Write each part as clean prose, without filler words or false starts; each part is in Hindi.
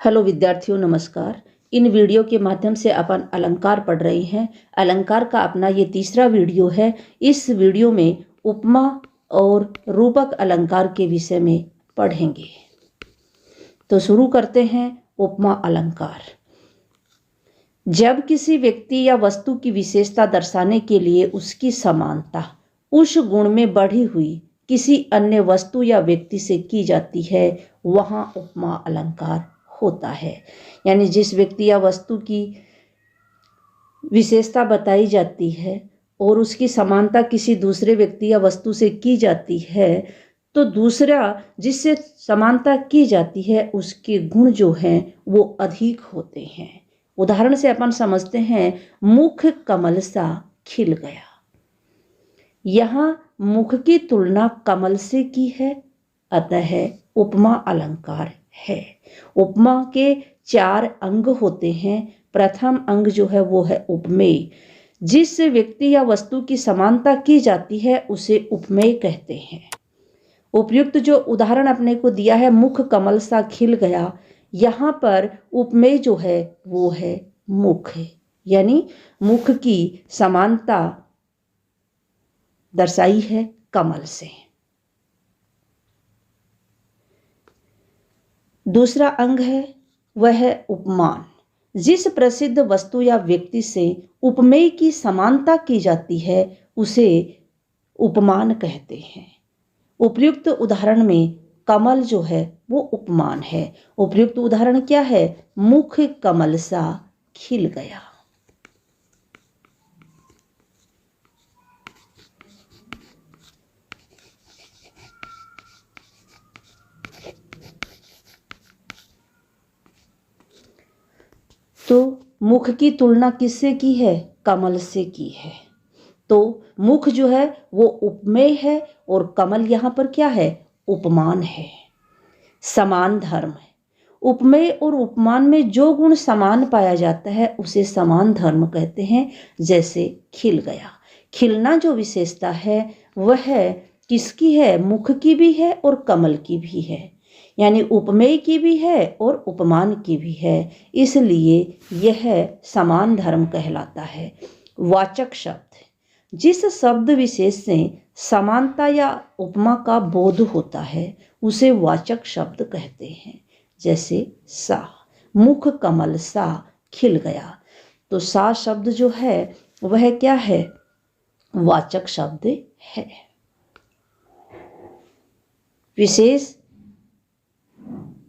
हेलो विद्यार्थियों, नमस्कार। इन वीडियो के माध्यम से अपन अलंकार पढ़ रही हैं। अलंकार का अपना ये तीसरा वीडियो है। इस वीडियो में उपमा और रूपक अलंकार के विषय में पढ़ेंगे। तो शुरू करते हैं। उपमा अलंकार। जब किसी व्यक्ति या वस्तु की विशेषता दर्शाने के लिए उसकी समानता उस गुण में बढ़ी हुई किसी अन्य वस्तु या व्यक्ति से की जाती है, वहाँ उपमा अलंकार होता है। यानी जिस व्यक्ति या वस्तु की विशेषता बताई जाती है और उसकी समानता किसी दूसरे व्यक्ति या वस्तु से की जाती है, तो दूसरा जिससे समानता की जाती है उसके गुण जो हैं वो अधिक होते हैं। उदाहरण से अपन समझते हैं, मुख कमल सा खिल गया। यहाँ मुख की तुलना कमल से की है, अतः उपमा अलंकार है। उपमा के 4 अंग होते हैं। प्रथम अंग जो है वो है उपमेय। जिस व्यक्ति या वस्तु की समानता की जाती है उसे उपमेय कहते हैं। उपयुक्त जो उदाहरण अपने को दिया है, मुख कमल सा खिल गया, यहाँ पर उपमेय जो है वो है मुख, यानी मुख की समानता दर्शाई है कमल से। दूसरा अंग है वह है उपमान। जिस प्रसिद्ध वस्तु या व्यक्ति से उपमेय की समानता की जाती है उसे उपमान कहते हैं। उपयुक्त उदाहरण में कमल जो है वो उपमान है। उपयुक्त उदाहरण क्या है? मुख कमल सा खिल गया। तो मुख की तुलना किससे की है? कमल से की है। तो मुख जो है वो उपमेय है और कमल यहाँ पर क्या है? उपमान है। समान धर्म है। उपमेय और उपमान में जो गुण समान पाया जाता है उसे समान धर्म कहते हैं। जैसे खिल गया, खिलना जो विशेषता है वह किसकी है? मुख की भी है और कमल की भी है, यानी उपमेय की भी है और उपमान की भी है, इसलिए यह समान धर्म कहलाता है। वाचक शब्द। जिस शब्द विशेष से समानता या उपमा का बोध होता है उसे वाचक शब्द कहते हैं। जैसे सा, मुख कमल सा खिल गया, तो सा शब्द जो है वह क्या है? वाचक शब्द है। विशेष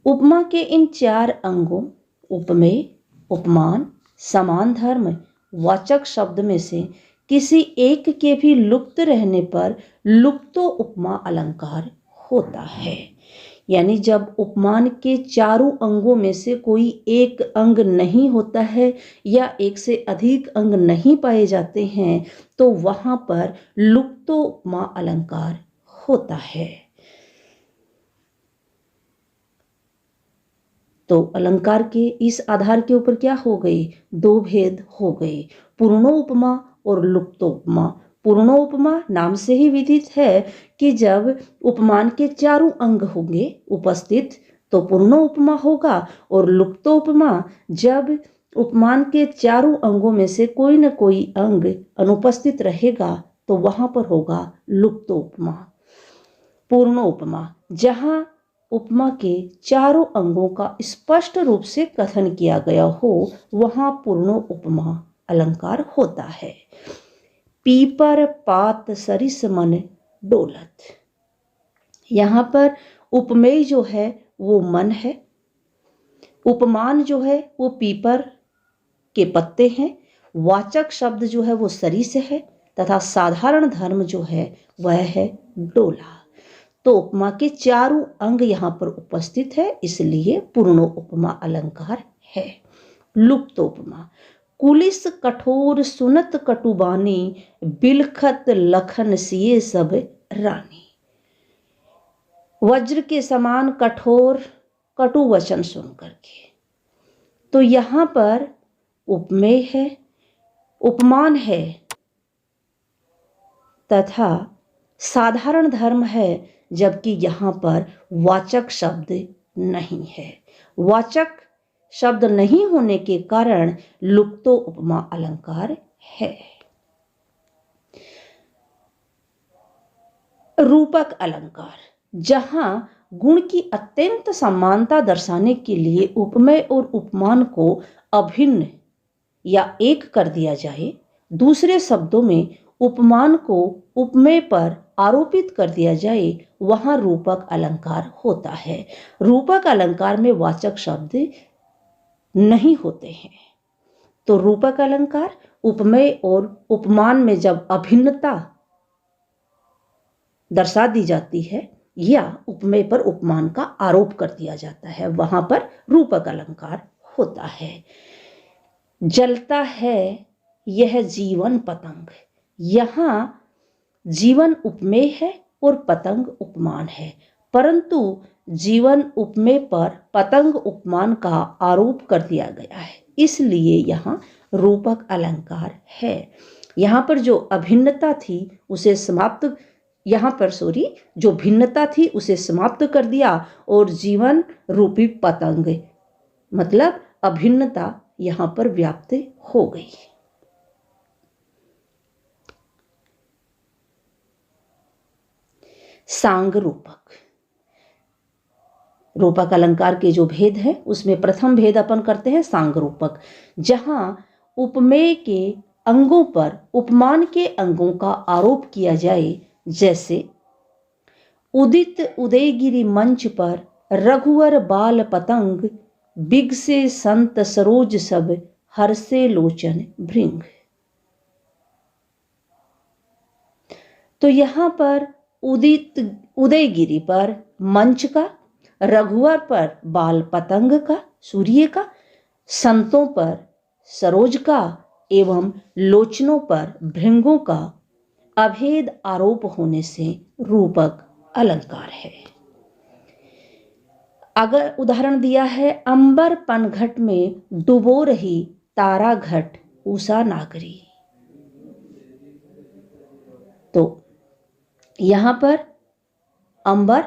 उपमा के इन 4 अंगों उपमेय, उपमान, समान धर्म, वाचक शब्द में से किसी एक के भी लुप्त रहने पर लुप्तो उपमा अलंकार होता है। यानी जब उपमान के 4 अंगों में से कोई एक अंग नहीं होता है या एक से अधिक अंग नहीं पाए जाते हैं तो वहां पर लुप्तो उपमा अलंकार होता है। तो अलंकार के इस आधार के ऊपर क्या हो गई? 2 भेद हो गए, पूर्णोपमा और लुप्तोपमा। पूर्णोपमा नाम से ही विदित है कि जब उपमान के 4 अंग होंगे उपस्थित तो पूर्णोपमा होगा, और लुप्तोपमा जब उपमान के 4 अंगों में से कोई न कोई अंग अनुपस्थित रहेगा तो वहां पर होगा लुप्तोपमा। पूर्णोपमा, जहां उपमा के 4 अंगों का स्पष्ट रूप से कथन किया गया हो वहां पूर्ण उपमा अलंकार होता है। पीपर पात सरिस मन डोलत। यहाँ पर उपमेय जो है वो मन है, उपमान जो है वो पीपर के पत्ते हैं, वाचक शब्द जो है वो सरिस है तथा साधारण धर्म जो है वह है डोला। तो उपमा के 4 अंग यहाँ पर उपस्थित है, इसलिए पूर्ण उपमा अलंकार है। लुप्तोपमा। कुलिस कठोर सुनत कटुबानी, बिलखत लखन सिए सब रानी। वज्र के समान कठोर कटु वचन सुन करके, तो यहाँ पर उपमेय है, उपमान है तथा साधारण धर्म है, जबकि यहाँ पर वाचक शब्द नहीं है। वाचक शब्द नहीं होने के कारण लुप्तो उपमा अलंकार है। रूपक अलंकार, जहां गुण की अत्यंत समानता दर्शाने के लिए उपमेय और उपमान को अभिन्न या एक कर दिया जाए, दूसरे शब्दों में उपमान को उपमेय पर आरोपित कर दिया जाए, वहां रूपक अलंकार होता है। रूपक अलंकार में वाचक शब्द नहीं होते हैं। तो रूपक अलंकार उपमेय और उपमान में जब अभिन्नता दर्शा दी जाती है या उपमेय पर उपमान का आरोप कर दिया जाता है, वहां पर रूपक अलंकार होता है। जलता है यह जीवन पतंग, यहां जीवन उपमेय है और पतंग उपमान है, परंतु जीवन उपमेय पर पतंग उपमान का आरोप कर दिया गया है, इसलिए यहां रूपक अलंकार है। यहां पर जो अभिन्नता थी उसे समाप्त जो भिन्नता थी उसे समाप्त कर दिया और जीवन रूपी पतंग मतलब अभिन्नता यहां पर व्याप्त हो गई। सांग रूपक, रूपक अलंकार के जो भेद है उसमें प्रथम भेद अपन करते हैं सांग रूपक, जहां उपमेय के अंगों पर उपमान के अंगों का आरोप किया जाए, जैसे उदित उदयगिरि मंच पर रघुवर बाल पतंग, बिगसे संत सरोज सब हर्षे लोचन भृंग। तो यहां पर उदयगिरि पर मंच का, रघुवर पर बाल पतंग का, सूर्य का, संतों पर सरोज का एवं लोचनों पर भृंगों का अभेद आरोप होने से रूपक अलंकार है। अगर उदाहरण दिया है, अंबर पनघट में डुबो रही तारा घट उषा नागरी, तो यहां पर अंबर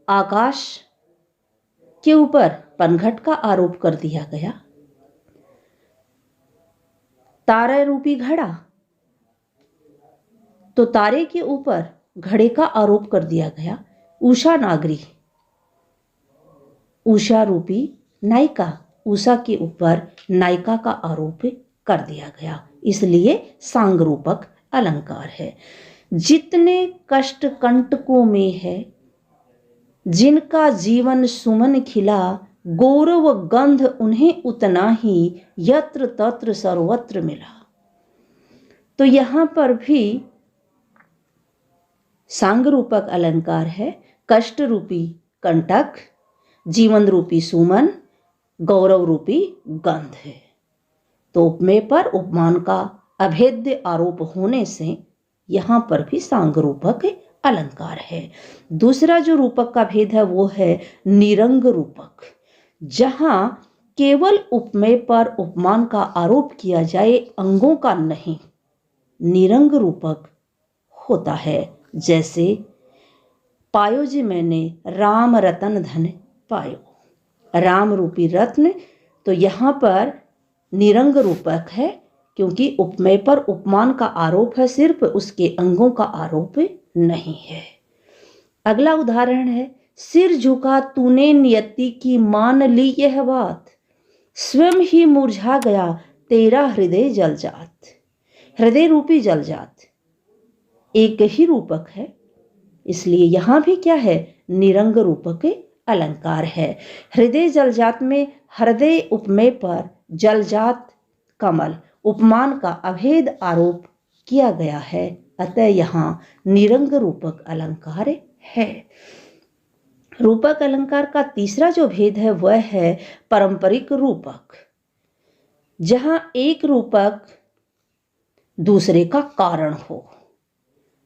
आकाश के ऊपर पनघट का आरोप कर दिया गया, तारा रूपी घड़ा, तो तारे के ऊपर घड़े का आरोप कर दिया गया। उषा नागरी, उषा रूपी नायिका, उषा के ऊपर नायिका का आरोप कर दिया गया, इसलिए सांग रूपक अलंकार है। जितने कष्ट कंटकों में है, जिनका जीवन सुमन खिला, गौरव गंध उन्हें उतना ही यत्र तत्र सर्वत्र मिला। तो यहां पर भी सांग रूपक अलंकार है। कष्ट रूपी कंटक, जीवन रूपी सुमन, गौरव रूपी गंध है। तो उपमेय पर उपमान का अभेद्य आरोप होने से यहां पर भी सांग रूपक अलंकार है। दूसरा जो रूपक का भेद है वो है निरंग रूपक, जहां केवल उपमेय पर उपमान का आरोप किया जाए, अंगों का नहीं, निरंग रूपक होता है। जैसे पायो जी मैंने राम रतन धन पायो, राम रूपी रत्न, तो यहां पर निरंग रूपक है क्योंकि उपमेय पर उपमान का आरोप है, सिर्फ उसके अंगों का आरोप नहीं है। अगला उदाहरण है, सिर झुका तूने नियति की मान ली यह बात, स्वयं ही मुरझा गया तेरा हृदय जलजात। हृदय रूपी जलजात एक ही रूपक है, इसलिए यहां भी क्या है, निरंग रूपक अलंकार है। हृदय जलजात में हृदय उपमेय पर जलजात कमल उपमान का अभेद आरोप किया गया है, अतः यहां निरंग रूपक अलंकार है। रूपक अलंकार का तीसरा जो भेद है वह है पारंपरिक रूपक, जहां एक रूपक दूसरे का कारण हो,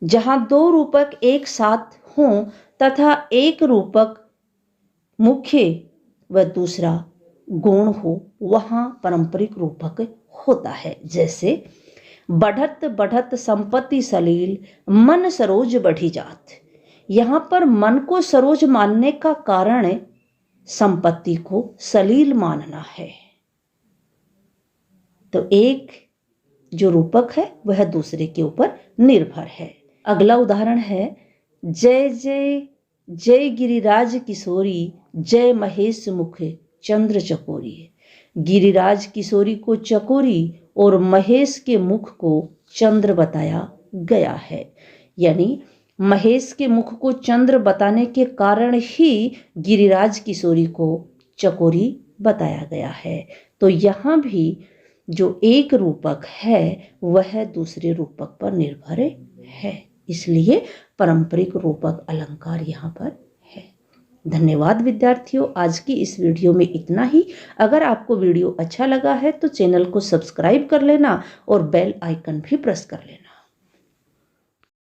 जहां दो रूपक एक साथ हों तथा एक रूपक मुख्य व दूसरा गौण हो, वहां पारंपरिक रूपक होता है। जैसे बढ़त बढ़त संपत्ति सलील, मन सरोज बढ़ी जात। यहां पर मन को सरोज मानने का कारण संपत्ति को सलील मानना है। तो एक जो रूपक है वह दूसरे के ऊपर निर्भर है। अगला उदाहरण है, जय जय जय गिरिराज किशोरी, जय महेश मुख चंद्र चकोरी। गिरिराज किशोरी को चकोरी और महेश के मुख को चंद्र बताया गया है। यानी महेश के मुख को चंद्र बताने के कारण ही गिरिराज किशोरी को चकोरी बताया गया है। तो यहाँ भी जो एक रूपक है वह दूसरे रूपक पर निर्भर है, इसलिए पारंपरिक रूपक अलंकार यहाँ पर है। धन्यवाद विद्यार्थियों, आज की इस वीडियो में इतना ही। अगर आपको वीडियो अच्छा लगा है तो चैनल को सब्सक्राइब कर लेना और बेल आइकन भी प्रेस कर लेना।